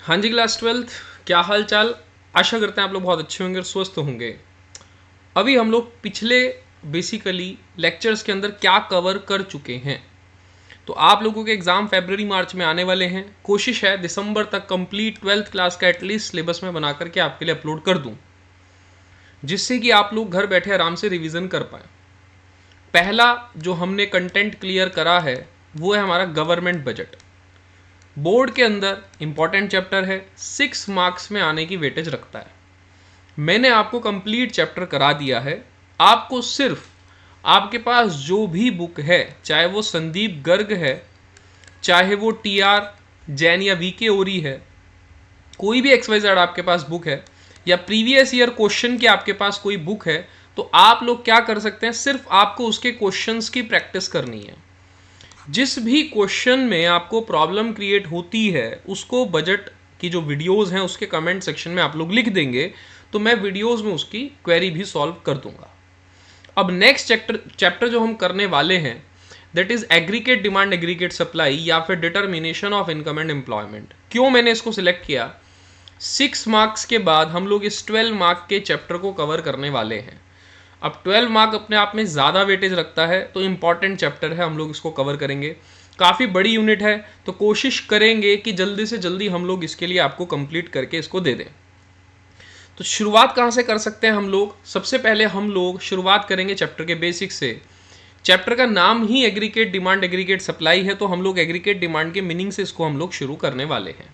हाँ जी, class 12th, क्या हाल चाल। आशा करते हैं आप लोग बहुत अच्छे होंगे और स्वस्थ होंगे। अभी हम लोग पिछले बेसिकली लेक्चर्स के अंदर क्या कवर कर चुके हैं। तो आप लोगों के एग्ज़ाम फरवरी मार्च में आने वाले हैं। कोशिश है दिसंबर तक कंप्लीट 12th क्लास का एटलीस्ट सिलेबस में बना करके आपके लिए अपलोड कर दूं, जिससे कि आप लोग घर बैठे आराम से रिवीजन कर पाएँ। पहला जो हमने कंटेंट क्लियर करा है वो है हमारा गवर्नमेंट बजट। बोर्ड के अंदर इंपॉर्टेंट चैप्टर है, 6 मार्क्स में आने की वेटेज रखता है। मैंने आपको कंप्लीट चैप्टर करा दिया है। आपको सिर्फ आपके पास जो भी बुक है, चाहे वो संदीप गर्ग है, चाहे वो टीआर जैन या वीके ओरी है, कोई भी XYZ आपके पास बुक है, या प्रीवियस ईयर क्वेश्चन की आपके पास कोई बुक है, तो आप लोग क्या कर सकते हैं, सिर्फ आपको उसके क्वेश्चंस की प्रैक्टिस करनी है। जिस भी क्वेश्चन में आपको प्रॉब्लम क्रिएट होती है उसको बजट की जो वीडियोस हैं उसके कमेंट सेक्शन में आप लोग लिख देंगे, तो मैं वीडियोस में उसकी क्वेरी भी सॉल्व कर दूंगा। अब नेक्स्ट चैप्टर जो हम करने वाले हैं that is aggregate demand aggregate supply या फिर determination of income and employment. क्यों मैंने इसको सिलेक्ट किया, 6 मार्क्स के बाद हम लोग इस 12 मार्क के चैप्टर को कवर करने वाले हैं। अब 12 मार्क अपने आप में ज़्यादा वेटेज रखता है, तो इंपॉर्टेंट चैप्टर है, हम लोग इसको कवर करेंगे। काफ़ी बड़ी यूनिट है, तो कोशिश करेंगे कि जल्दी से जल्दी हम लोग इसके लिए आपको कंप्लीट करके इसको दे दें। तो शुरुआत कहाँ से कर सकते हैं हम लोग, सबसे पहले हम लोग शुरुआत करेंगे चैप्टर के बेसिक से। चैप्टर का नाम ही एग्रीगेट डिमांड एग्रीगेट सप्लाई है, तो हम लोग एग्रीगेट डिमांड के मीनिंग से इसको हम लोग शुरू करने वाले हैं।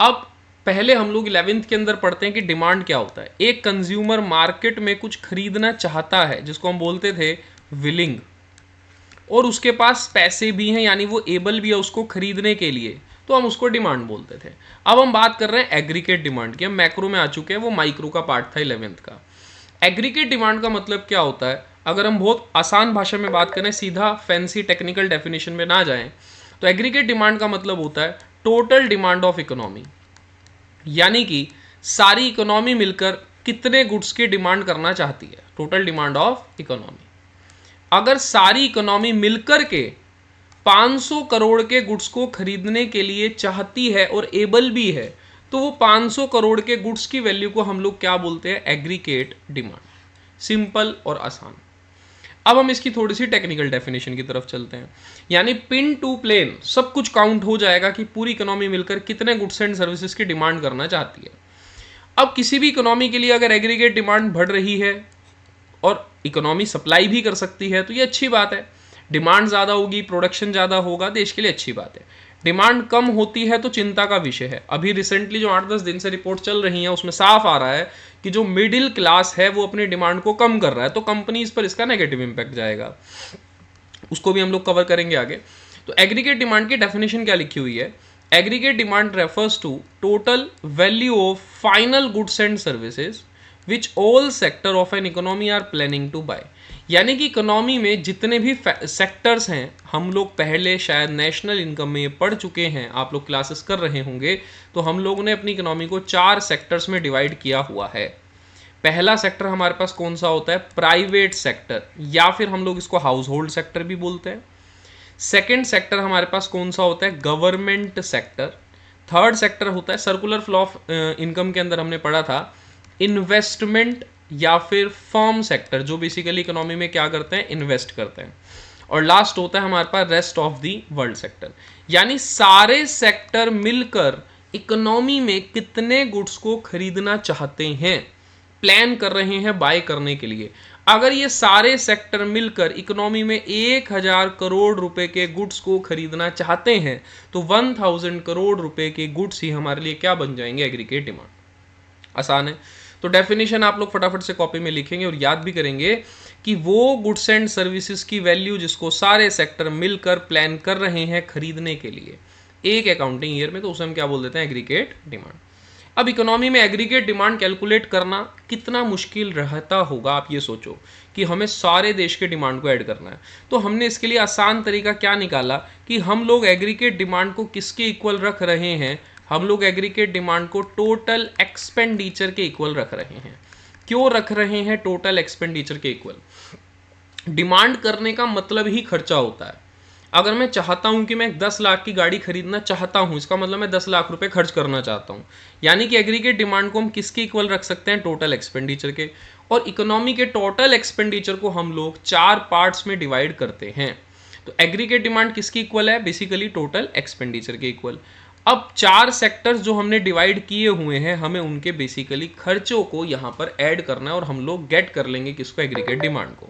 अब पहले हम लोग 11th के अंदर पढ़ते हैं कि डिमांड क्या होता है। एक कंज्यूमर मार्केट में कुछ खरीदना चाहता है, जिसको हम बोलते थे विलिंग, और उसके पास पैसे भी हैं, यानी वो एबल भी है उसको खरीदने के लिए, तो हम उसको डिमांड बोलते थे। अब हम बात कर रहे हैं एग्रीगेट डिमांड की। हम मैक्रो में आ चुके हैं, वो माइक्रो का पार्ट था 11th का। एग्रीगेट डिमांड का मतलब क्या होता है, अगर हम बहुत आसान भाषा में बात करें, सीधा फैंसी टेक्निकल डेफिनेशन में ना जाएं, तो एग्रीगेट डिमांड का मतलब होता है टोटल डिमांड ऑफ इकोनॉमी। यानी कि सारी इकोनॉमी मिलकर कितने गुड्स की डिमांड करना चाहती है, टोटल डिमांड ऑफ इकोनॉमी। अगर सारी इकोनॉमी मिलकर के 500 करोड़ के गुड्स को खरीदने के लिए चाहती है और एबल भी है, तो वो 500 करोड़ के गुड्स की वैल्यू को हम लोग क्या बोलते हैं, एग्रीगेट डिमांड। सिंपल और आसान। अब हम इसकी थोड़ी सी टेक्निकल डेफिनेशन की तरफ चलते हैं। यानी पिन टू प्लेन सब कुछ काउंट हो जाएगा कि पूरी इकोनॉमी मिलकर कितने गुड्स एंड सर्विसेज की डिमांड करना चाहती है। अब किसी भी इकोनॉमी के लिए अगर एग्रीगेट डिमांड बढ़ रही है और इकोनॉमी सप्लाई भी कर सकती है, तो ये अच्छी बात है। डिमांड ज़्यादा होगी, प्रोडक्शन ज़्यादा होगा, देश के लिए अच्छी बात है। डिमांड कम होती है तो चिंता का विषय है। अभी रिसेंटली जो 8-10 दिन से रिपोर्ट चल रही हैं उसमें साफ आ रहा है कि जो मिडिल क्लास है वो अपनी डिमांड को कम कर रहा है, तो कंपनीज पर इसका नेगेटिव इंपैक्ट जाएगा। उसको भी हम लोग कवर करेंगे आगे। तो एग्रीगेट डिमांड की डेफिनेशन क्या लिखी हुई है, aggregate demand refers to total value of final goods and services which all sector of an economy are planning to buy. यानी कि इकोनॉमी में जितने भी सेक्टर्स हैं, हम लोग पहले शायद नेशनल इनकम में ये पढ़ चुके हैं, आप लोग क्लासेस कर रहे होंगे, तो हम लोगों ने अपनी इकोनॉमी को 4 सेक्टर्स में डिवाइड किया हुआ है। पहला सेक्टर हमारे पास कौन सा होता है, प्राइवेट सेक्टर, या फिर हम लोग इसको हाउस होल्ड सेक्टर भी बोलते हैं। सेकेंड सेक्टर हमारे पास कौन सा होता है, गवर्नमेंट सेक्टर। थर्ड सेक्टर होता है, सर्कुलर फ्लो ऑफ इनकम के अंदर हमने पढ़ा था, इन्वेस्टमेंट या फिर फर्म सेक्टर, जो बेसिकली इकोनॉमी में क्या करते हैं, इन्वेस्ट करते हैं। और लास्ट होता है हमारे पास rest of the world sector. यानी सारे सेक्टर मिलकर इकोनॉमी में कितने गुड्स को खरीदना चाहते हैं, प्लान कर रहे हैं बाय करने के लिए। अगर ये सारे सेक्टर मिलकर इकोनॉमी में 1000 करोड़ रुपए के गुड्स को खरीदना चाहते हैं, तो 1000 करोड़ रुपए के गुड्स ही हमारे लिए क्या बन जाएंगे, एग्रीगेट डिमांड। आसान है। तो डेफिनेशन आप लोग फटाफट से कॉपी में लिखेंगे और याद भी करेंगे कि वो गुड्स एंड सर्विसेज की वैल्यू जिसको सारे सेक्टर मिलकर प्लान कर रहे हैं खरीदने के लिए एक अकाउंटिंग ईयर में, तो उसे हम क्या बोल देते हैं, एग्रीगेट डिमांड। अब इकोनॉमी में एग्रीगेट डिमांड कैलकुलेट करना कितना मुश्किल रहता होगा, आप ये सोचो कि हमें सारे देश के डिमांड को ऐड करना है। तो हमने इसके लिए आसान तरीका क्या निकाला कि हम लोग एग्रीगेट डिमांड को किसके इक्वल रख रहे हैं, हम लोग एग्रीगेट डिमांड को टोटल एक्सपेंडिचर के इक्वल रख रहे हैं। क्यों रख रहे हैं टोटल एक्सपेंडिचर के इक्वल, डिमांड करने का मतलब ही खर्चा होता है। अगर मैं चाहता हूं कि मैं 10 लाख की गाड़ी खरीदना चाहता हूं, इसका मतलब मैं 10 लाख रुपए खर्च करना चाहता हूं। यानी कि एग्रीगेट डिमांड को हम किसके इक्वल रख सकते हैं? टोटल एक्सपेंडिचर के। और इकोनॉमी के टोटल एक्सपेंडिचर को हम लोग 4 पार्ट्स में डिवाइड करते हैं। तो एग्रीगेट डिमांड किसकी इक्वल है? बेसिकली टोटल एक्सपेंडिचर के इक्वल। अब 4 सेक्टर्स जो हमने डिवाइड किए हुए हैं, हमें उनके बेसिकली खर्चों को यहां पर ऐड करना है और हम लोग गेट कर लेंगे किसको? एग्रीगेट डिमांड को।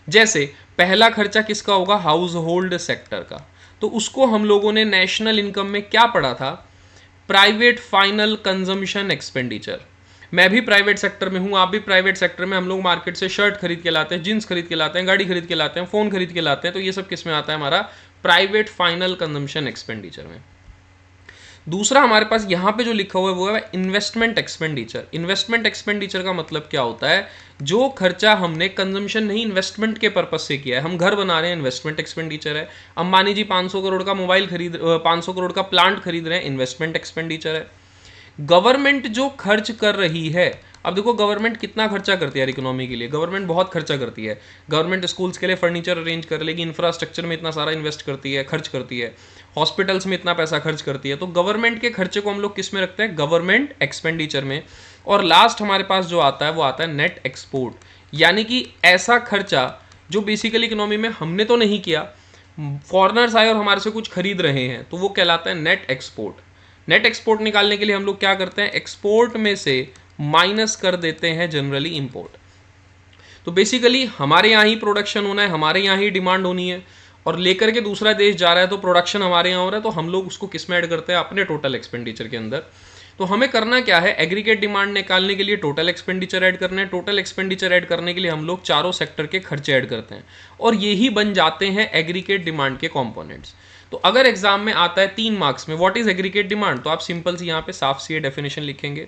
जैसे पहला खर्चा किसका होगा? हाउस होल्ड सेक्टर का। तो उसको हम लोगों ने नेशनल इनकम में क्या पढ़ा था? Private final consumption expenditure. मैं भी प्राइवेट सेक्टर में हूं, आप भी प्राइवेट सेक्टर में। हम लोग मार्केट से शर्ट खरीद के लाते हैं, जींस खरीद के लाते हैं, गाड़ी खरीद के लाते हैं, फोन खरीद के लाते हैं। तो ये सब किस में आता है? हमारा प्राइवेट फाइनल कंजम्पशन एक्सपेंडिचर में। दूसरा हमारे पास यहाँ पे जो लिखा हुआ है वो है इन्वेस्टमेंट एक्सपेंडिचर। इन्वेस्टमेंट एक्सपेंडिचर का मतलब क्या होता है? जो खर्चा हमने कंजम्पशन नहीं, इन्वेस्टमेंट के पर्पज से किया है। हम घर बना रहे हैं, इन्वेस्टमेंट एक्सपेंडिचर है। अंबानी जी 500 करोड़ का मोबाइल 500 करोड़ का प्लांट खरीद रहे हैं, इन्वेस्टमेंट एक्सपेंडिचर है। गवर्नमेंट जो खर्च कर रही है, अब देखो गवर्नमेंट कितना खर्चा करती है यार इकोनॉमी के लिए। गवर्नमेंट बहुत खर्चा करती है। गवर्नमेंट स्कूल्स के लिए फर्नीचर अरेंज कर लेगी, इंफ्रास्ट्रक्चर में इतना सारा इन्वेस्ट करती है, खर्च करती है, हॉस्पिटल्स में इतना पैसा खर्च करती है। तो गवर्नमेंट के खर्चे को हम लोग किस में रखते हैं? गवर्नमेंट एक्सपेंडिचर में। और लास्ट हमारे पास जो आता है वो आता है नेट एक्सपोर्ट, यानी कि ऐसा खर्चा जो बेसिकली इकोनॉमी में हमने तो नहीं किया, फॉरेनर्स आए और हमारे से कुछ खरीद रहे हैं, तो वो कहलाता है नेट एक्सपोर्ट। नेट एक्सपोर्ट निकालने के लिए हम लोग क्या करते हैं? एक्सपोर्ट में से माइनस कर देते हैं जनरली इंपोर्ट। तो बेसिकली हमारे यहाँ ही प्रोडक्शन होना है, हमारे यहाँ ही डिमांड होनी है, और लेकर के दूसरा देश जा रहा है तो प्रोडक्शन हमारे यहाँ हो रहा है, तो हम लोग उसको किस में ऐड करते हैं? अपने टोटल एक्सपेंडिचर के अंदर। तो हमें करना क्या है? एग्रीगेट डिमांड निकालने के लिए टोटल एक्सपेंडिचर ऐड करना है। टोटल एक्सपेंडिचर ऐड करने के लिए हम लोग चारों सेक्टर के खर्चे ऐड करते हैं, और यही बन जाते हैं एग्रीगेट डिमांड के कंपोनेंट्स। तो अगर एग्जाम में आता है 3 मार्क्स में व्हाट इज एग्रीगेट डिमांड, तो आप सिंपल सी यहाँ पे साफ सी डेफिनेशन लिखेंगे।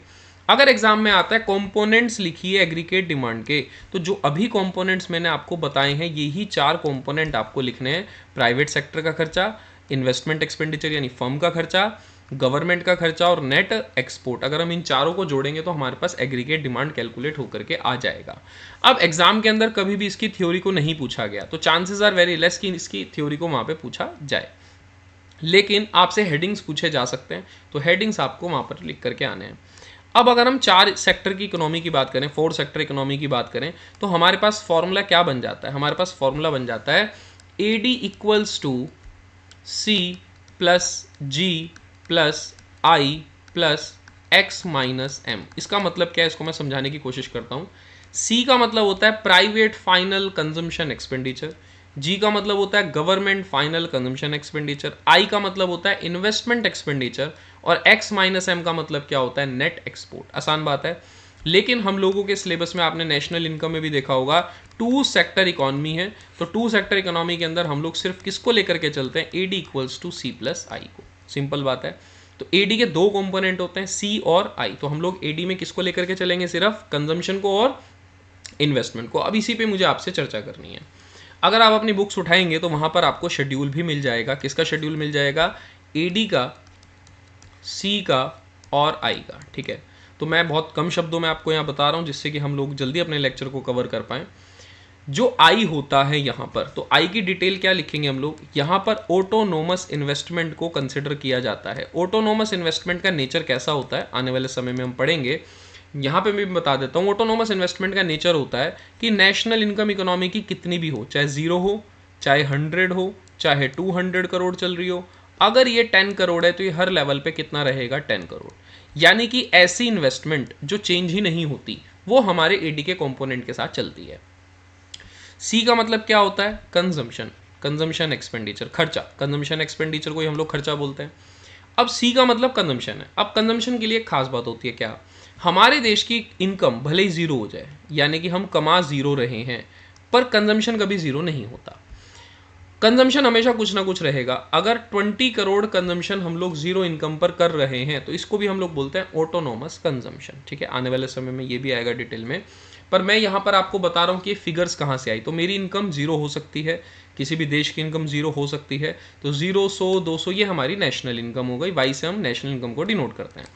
अगर एग्जाम में आता है कंपोनेंट्स लिखिए एग्रीगेट डिमांड के, तो जो अभी कंपोनेंट्स मैंने आपको बताए हैं, यही 4 कंपोनेंट आपको लिखने हैं। प्राइवेट सेक्टर का खर्चा, इन्वेस्टमेंट एक्सपेंडिचर यानी फर्म का खर्चा, गवर्नमेंट का खर्चा और नेट एक्सपोर्ट। अगर हम इन चारों को जोड़ेंगे तो हमारे पास एग्रीगेट डिमांड कैलकुलेट होकर के आ जाएगा। अब एग्जाम के अंदर कभी भी इसकी थ्योरी को नहीं पूछा गया, तो चांसेस आर वेरी लेस कि इसकी थ्योरी को वहां पे पूछा जाए, लेकिन आपसे हेडिंग्स पूछे जा सकते हैं, तो हेडिंग्स आपको वहां पर लिख करके आने हैं। अब अगर हम 4 सेक्टर की इकोनॉमी की बात करें, 4 सेक्टर इकोनॉमी की बात करें, तो हमारे पास फॉर्मूला क्या बन जाता है? हमारे पास फॉर्मूला बन जाता है AD equals to C plus G plus I plus X minus M। इसका मतलब क्या है? इसको मैं समझाने की कोशिश करता हूँ। C का मतलब होता है private final consumption expenditure, G का मतलब होता है government final consumption expenditure, I का मतलब होता है इन्वेस्टमेंट एक्सपेंडिचर, और X माइनस M का मतलब क्या होता है? Net export. आसान बात है, लेकिन हम लोगों के सिलेबस में आपने नेशनल इनकम में भी देखा होगा 2 सेक्टर इकोनॉमी है। तो 2 सेक्टर इकोनॉमी के अंदर हम लोग सिर्फ किसको लेकर के चलते हैं? AD equals to C plus I को। सिंपल बात है। तो AD के 2 कंपोनेंट होते हैं, C और I। तो हम लोग AD में किसको लेकर के चलेंगे? सिर्फ कंजम्पशन को और इन्वेस्टमेंट को। अब इसी पे मुझे आपसे चर्चा करनी है। अगर आप अपनी बुक्स उठाएंगे तो वहां पर आपको शेड्यूल भी मिल जाएगा। किसका शेड्यूल मिल जाएगा? AD का, C का और I का। ठीक है, तो मैं बहुत कम शब्दों में आपको यहाँ बता रहा हूँ जिससे कि हम लोग जल्दी अपने लेक्चर को कवर कर पाएँ। जो I होता है यहाँ पर, तो I की डिटेल क्या लिखेंगे हम लोग? यहाँ पर ऑटोनोमस इन्वेस्टमेंट को कंसिडर किया जाता है। ऑटोनोमस इन्वेस्टमेंट का नेचर कैसा होता है आने वाले समय में हम पढ़ेंगे। यहाँ पे मैं बता देता हूँ, ऑटोनोमस इन्वेस्टमेंट का नेचर होता है कि नेशनल इनकम इकोनॉमी की कितनी भी हो, चाहे 0 हो, चाहे 100 हो, चाहे 200 करोड़ चल रही हो, अगर ये 10 करोड़ है तो ये हर लेवल पे कितना रहेगा? 10 करोड़। यानी कि ऐसी इन्वेस्टमेंट जो चेंज ही नहीं होती, वो हमारे AD के कंपोनेंट के साथ चलती है। C का मतलब क्या होता है? कंजम्पशन, कंजम्पशन एक्सपेंडिचर, खर्चा। कंजम्पशन एक्सपेंडिचर को ही हम लोग खर्चा बोलते हैं। अब C का मतलब कंजम्पशन है। अब कंजम्पशन के लिए एक खास बात होती है, क्या? हमारे देश की इनकम भले ही 0 हो जाए, यानी कि हम कमा 0 रहे हैं, पर कंजम्पशन कभी 0 नहीं होता। कंजम्पशन हमेशा कुछ ना कुछ रहेगा। अगर 20 करोड़ कंजम्पशन हम लोग 0 इनकम पर कर रहे हैं, तो इसको भी हम लोग बोलते हैं ऑटोनोमस कंजम्पशन। ठीक है, आने वाले समय में ये भी आएगा डिटेल में, पर मैं यहाँ पर आपको बता रहा हूँ कि ये फिगर्स कहाँ से आई। तो मेरी इनकम 0 हो सकती है, किसी भी देश की इनकम 0 हो सकती है। तो 0, 100, 200 ये हमारी नेशनल इनकम हो गई। वाई से हम नेशनल इनकम को डिनोट करते हैं।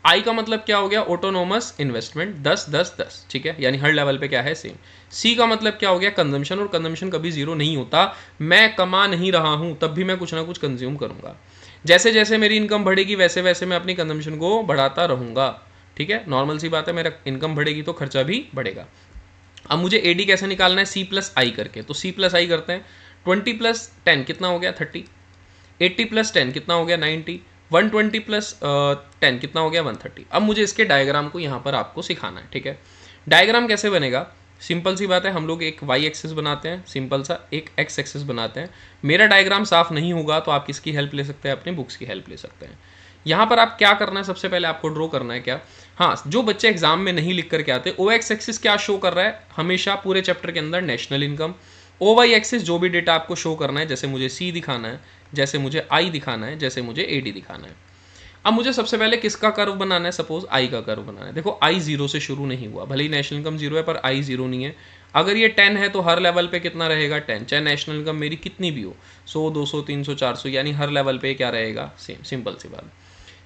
आई का मतलब क्या हो गया, ऑटोनोमस इन्वेस्टमेंट, 10 10 10, ठीक है, यानी हर लेवल पे क्या है, सेम। सी का मतलब क्या हो गया, कंजम्पशन, और कंजम्पशन कभी जीरो नहीं होता, मैं कमा नहीं रहा हूं तब भी मैं कुछ ना कुछ कंज्यूम करूंगा, जैसे जैसे मेरी इनकम बढ़ेगी वैसे वैसे मैं अपनी कंजम्पशन को बढ़ाता रहूंगा, ठीक है, नॉर्मल सी बात है, मेरा इनकम बढ़ेगी तो खर्चा भी बढ़ेगा। अब मुझे एडी कैसे निकालना है, सी प्लस आई करके, तो सी प्लस आई करते हैं, 20 प्लस 10 कितना हो गया 30, 80 प्लस 10 कितना हो गया 90, 120 प्लस 10 कितना हो गया 130। अब मुझे इसके डायग्राम को यहाँ पर आपको सिखाना है, ठीक है। डायग्राम कैसे बनेगा, सिंपल सी बात है, हम लोग एक वाई एक्सिस बनाते हैं, सिंपल सा एक एक्स एक्सिस बनाते हैं। मेरा डायग्राम साफ नहीं होगा तो आप किसकी हेल्प ले सकते हैं, अपनी बुक्स की हेल्प ले सकते हैं। यहाँ पर आप क्या करना है, सबसे पहले आपको ड्रॉ करना है क्या, हाँ, जो बच्चे एग्जाम में नहीं लिख करके आते, ओ एक्स एक्सिस क्या शो कर रहा है हमेशा पूरे चैप्टर के अंदर, national income. O Y axis जो भी डेटा आपको शो करना है, जैसे मुझे सी दिखाना है, जैसे मुझे आई दिखाना है, जैसे मुझे ए डी दिखाना है। अब मुझे सबसे पहले किसका कर्व बनाना है, सपोज आई का कर्व बनाना है। देखो आई जीरो से शुरू नहीं हुआ, भले ही नेशनल इनकम जीरो है पर आई जीरो नहीं है। अगर ये 10 है तो हर लेवल पे कितना रहेगा 10, चाहे नेशनल इनकम मेरी कितनी भी हो, 100 200 300 400, यानी हर लेवल पे क्या रहेगा, सेम, सिंपल सी बात।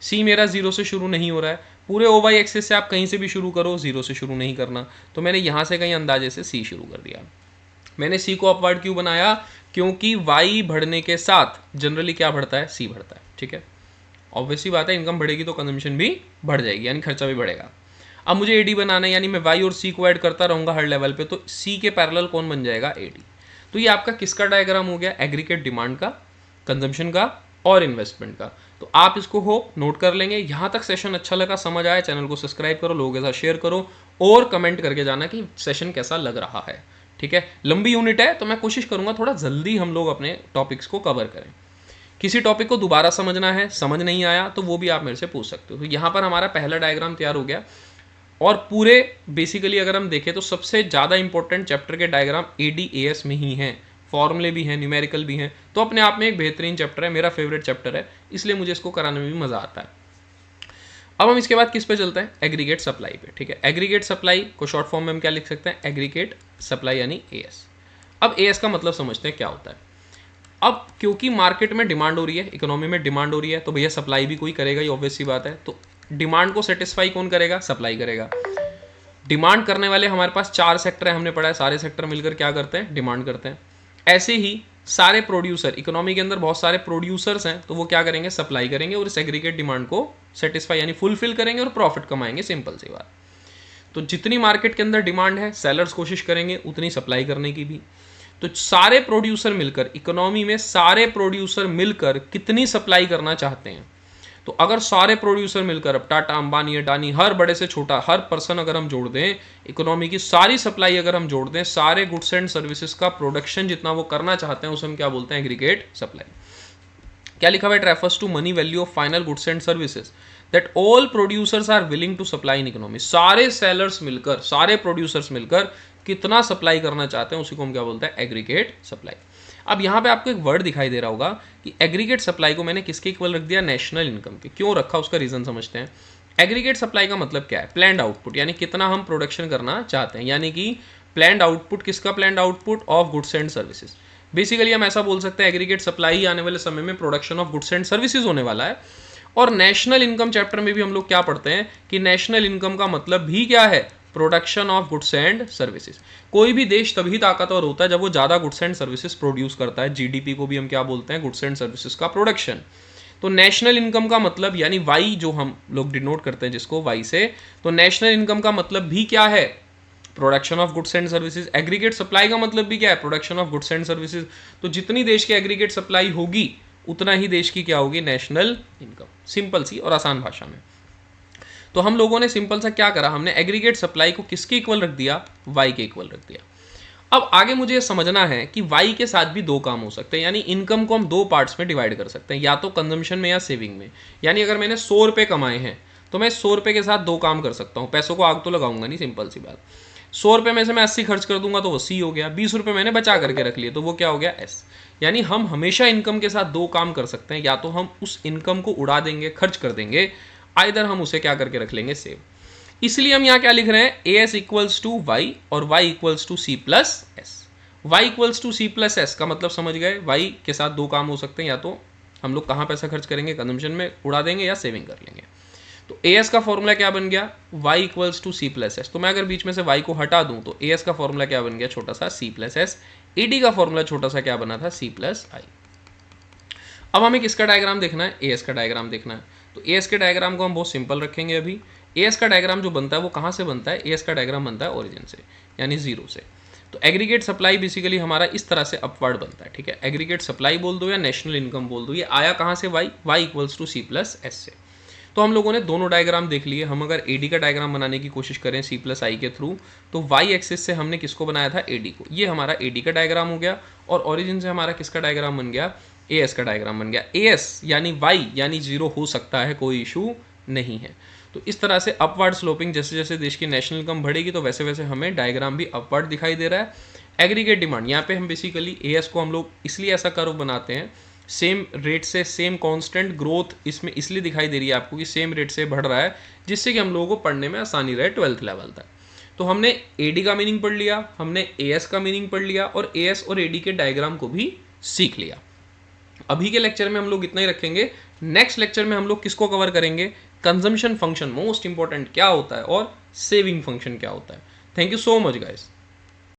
सी मेरा जीरो से शुरू नहीं हो रहा है, पूरे ओ वाई एक्सिस से आप कहीं से भी शुरू करो, जीरो से शुरू नहीं करना, तो मैंने यहाँ से कहीं अंदाजे से सी शुरू कर दिया। मैंने सी को अपवर्ड क्यों बनाया, क्योंकि वाई बढ़ने के साथ जनरली क्या बढ़ता है, सी बढ़ता है, ठीक है। ऑब्वियसली बात है, इनकम बढ़ेगी तो कंजम्पशन भी बढ़ जाएगी, यानी खर्चा भी बढ़ेगा। अब मुझे एडी बनाना है, यानी मैं वाई और सी को ऐड करता रहूंगा हर लेवल पे, तो सी के पैरेलल कौन बन जाएगा, एडी। तो ये आपका किसका डायग्राम हो गया, एग्रीगेट डिमांड का, कंजम्पशन का और इन्वेस्टमेंट का। तो आप इसको होप नोट कर लेंगे। यहाँ तक सेशन अच्छा लगा, समझ आया, चैनल को सब्सक्राइब करो, लोगों के साथ शेयर करो और कमेंट करके जाना कि सेशन कैसा लग रहा है, ठीक है। लंबी यूनिट है तो मैं कोशिश करूंगा थोड़ा जल्दी हम लोग अपने टॉपिक्स को कवर करें। किसी टॉपिक को दोबारा समझना है, समझ नहीं आया तो वो भी आप मेरे से पूछ सकते हो। तो यहाँ पर हमारा पहला डायग्राम तैयार हो गया, और पूरे बेसिकली अगर हम देखें तो सबसे ज़्यादा इंपॉर्टेंट चैप्टर के डायग्राम ADAS में ही हैं, फॉर्मूले भी हैं, न्यूमेरिकल भी हैं, तो अपने आप में एक बेहतरीन चैप्टर है, मेरा फेवरेट चैप्टर है, इसलिए मुझे इसको कराने में भी मज़ा आता है। अब हम इसके बाद किस पे चलते हैं, एग्रीगेट सप्लाई पे, ठीक है। एग्रीगेट सप्लाई को शॉर्ट फॉर्म में हम क्या लिख सकते हैं, एग्रीगेट सप्लाई यानी AS। अब AS का मतलब समझते हैं क्या होता है। अब क्योंकि मार्केट में डिमांड हो रही है, इकोनॉमी में डिमांड हो रही है, तो भैया सप्लाई भी कोई करेगा, ये ऑब्वियस सी बात है। तो डिमांड को सेटिस्फाई कौन करेगा, सप्लाई करेगा। डिमांड करने वाले हमारे पास 4 सेक्टर है, हमने पढ़ा है, सारे सेक्टर मिलकर क्या करते हैं, डिमांड करते हैं। ऐसे ही सारे प्रोड्यूसर, इकोनॉमी के अंदर बहुत सारे प्रोड्यूसर्स हैं, तो वो क्या करेंगे, सप्लाई करेंगे और इस एग्रीगेट डिमांड को सेटिस्फाई यानी फुलफिल करेंगे और प्रॉफिट कमाएंगे, सिंपल सी बात। तो जितनी मार्केट के अंदर डिमांड है, सेलर्स कोशिश करेंगे उतनी सप्लाई करने की भी। तो सारे प्रोड्यूसर मिलकर, इकोनॉमी में सारे प्रोड्यूसर मिलकर कितनी सप्लाई करना चाहते हैं, तो अगर सारे प्रोड्यूसर मिलकर, अब टाटा अंबानी अडानी हर बड़े से छोटा हर पर्सन अगर हम जोड़ दें, इकोनॉमी की सारी सप्लाई अगर हम जोड़ दें, सारे गुड्स एंड सर्विसेज का प्रोडक्शन जितना वो करना चाहते हैं उसे हम क्या बोलते हैं, एग्रीगेट सप्लाई। क्या लिखा हुआ है, refers to money value of final goods and services that all producers are willing to supply in economy. सारे सेलर्स मिलकर, सारे प्रोड्यूसर्स मिलकर कितना सप्लाई करना चाहते हैं उसी को हम क्या बोलते हैं, एग्रीगेट सप्लाई। अब यहाँ पे आपको एक वर्ड दिखाई दे रहा होगा कि एग्रीगेट सप्लाई को मैंने किसके इक्वल रख दिया, नेशनल इनकम के। क्यों रखा, उसका रीजन समझते हैं। एग्रीगेट सप्लाई का मतलब क्या है, प्लान्ड आउटपुट, यानी कितना हम प्रोडक्शन करना चाहते हैं, यानी कि प्लान्ड आउटपुट किसका, planned output of goods and services. Basically हम ऐसा बोल सकते हैं एग्रीगेट सप्लाई आने वाले समय में production of goods and services होने वाला है। और नेशनल इनकम चैप्टर में भी हम लोग क्या पढ़ते हैं कि नेशनल इनकम का मतलब भी क्या है, production of goods and services. कोई भी देश तभी ताकतवर होता है जब वो ज़्यादा गुड्स एंड सर्विसेज प्रोड्यूस करता है। जीडीपी को भी हम क्या बोलते हैं, गुड्स एंड सर्विसेज का प्रोडक्शन। तो नेशनल इनकम का मतलब यानी वाई जो हम लोग डिनोट करते हैं जिसको वाई से, तो नेशनल इनकम का मतलब भी क्या है, production of goods and services. Aggregate supply का मतलब भी क्या है, production of goods and services. तो जितनी देश की एग्रीगेट सप्लाई होगी उतना ही देश की क्या होगी, नेशनल इनकम। सिंपल सी और आसान भाषा में। तो हम लोगों ने सिंपल सा क्या करा, हमने एग्रीगेट सप्लाई को किसके इक्वल रख दिया, वाई के इक्वल रख दिया। अब आगे मुझे ये समझना है कि वाई के साथ भी दो काम हो सकते हैं, यानी इनकम को हम दो पार्ट्स में डिवाइड कर सकते हैं, या तो कंजम्पशन में या सेविंग में। यानी अगर मैंने 100 रुपये कमाए हैं तो मैं 100 रुपये के साथ दो काम कर सकता हूँ। पैसों को आग तो लगाऊंगा नहीं, सिंपल सी बात। 100 रुपये में से मैं 80 खर्च कर दूंगा तो वो सी हो गया, 20 रुपये मैंने बचा करके रख लिए तो वो क्या हो गया, एस। यानी हम हमेशा इनकम के साथ दो काम कर सकते हैं, या तो हम उस इनकम को उड़ा देंगे, खर्च कर देंगे, आइदर हम उसे क्या करके रख लेंगे, सेव। इसलिए हम यहाँ क्या लिख रहे हैं, A S equals to Y और Y equals to C plus S. Y equals to C plus S का मतलब समझ गए, वाई के साथ दो काम हो सकते हैं, या तो हम लोग कहाँ पैसा खर्च करेंगे, कंजम्पशन में उड़ा देंगे या सेविंग कर लेंगे। तो ए एस का फॉर्मूला क्या बन गया, y equals to C plus S. तो मैं अगर बीच में से y को हटा दूं तो ए एस का फॉर्मूला क्या बन गया, छोटा सा C plus S. A D का फॉर्मूला छोटा सा क्या बना था, सी प्लस आई। अब हमें किसका डायग्राम देखना है, ए एस का डायग्राम देखना है। तो ए एस के डायग्राम को हम बहुत सिंपल रखेंगे अभी। ए एस का डायग्राम जो बनता है वो कहाँ से बनता है, ए एस का डायग्राम बनता है ओरिजिन से, यानी जीरो से। तो एग्रीगेट सप्लाई बेसिकली हमारा इस तरह से अपवर्ड बनता है, ठीक है। एग्रीगेट सप्लाई बोल दो या नेशनल इनकम बोल दो, ये आया कहाँ से, y equals to C plus S से। तो हम लोगों ने दोनों डायग्राम देख लिए। हम अगर एडी का डायग्राम बनाने की कोशिश करें सी प्लस आई के थ्रू, तो वाई एक्सिस से हमने किसको बनाया था, एडी को। ये हमारा एडी का डायग्राम हो गया, और ओरिजिन से हमारा किसका डायग्राम बन गया, ए एस का डायग्राम बन गया। ए एस यानी वाई यानी जीरो हो सकता है, कोई इशू नहीं है। तो इस तरह से अपवर्ड स्लोपिंग, जैसे जैसे देश की नेशनल इनकम बढ़ेगी तो वैसे वैसे हमें डायग्राम भी अपवर्ड दिखाई दे रहा है। एग्रीगेट डिमांड, यहाँ पे हम बेसिकली ए एस को हम लोग इसलिए ऐसा कर्व बनाते हैं, सेम रेट से सेम कांस्टेंट ग्रोथ इसमें इसलिए दिखाई दे रही है आपको कि सेम रेट से बढ़ रहा है, जिससे कि हम लोगों को पढ़ने में आसानी रहे 12th लेवल तक। तो हमने एडी का मीनिंग पढ़ लिया, हमने एएस का मीनिंग पढ़ लिया, और एएस और एडी के डायग्राम को भी सीख लिया। अभी के लेक्चर में हम लोग इतना ही रखेंगे। नेक्स्ट लेक्चर में हम लोग किसको कवर करेंगे, कंजम्पशन फंक्शन मोस्ट इंपॉर्टेंट क्या होता है, और सेविंग फंक्शन क्या होता है। Thank you so much guys.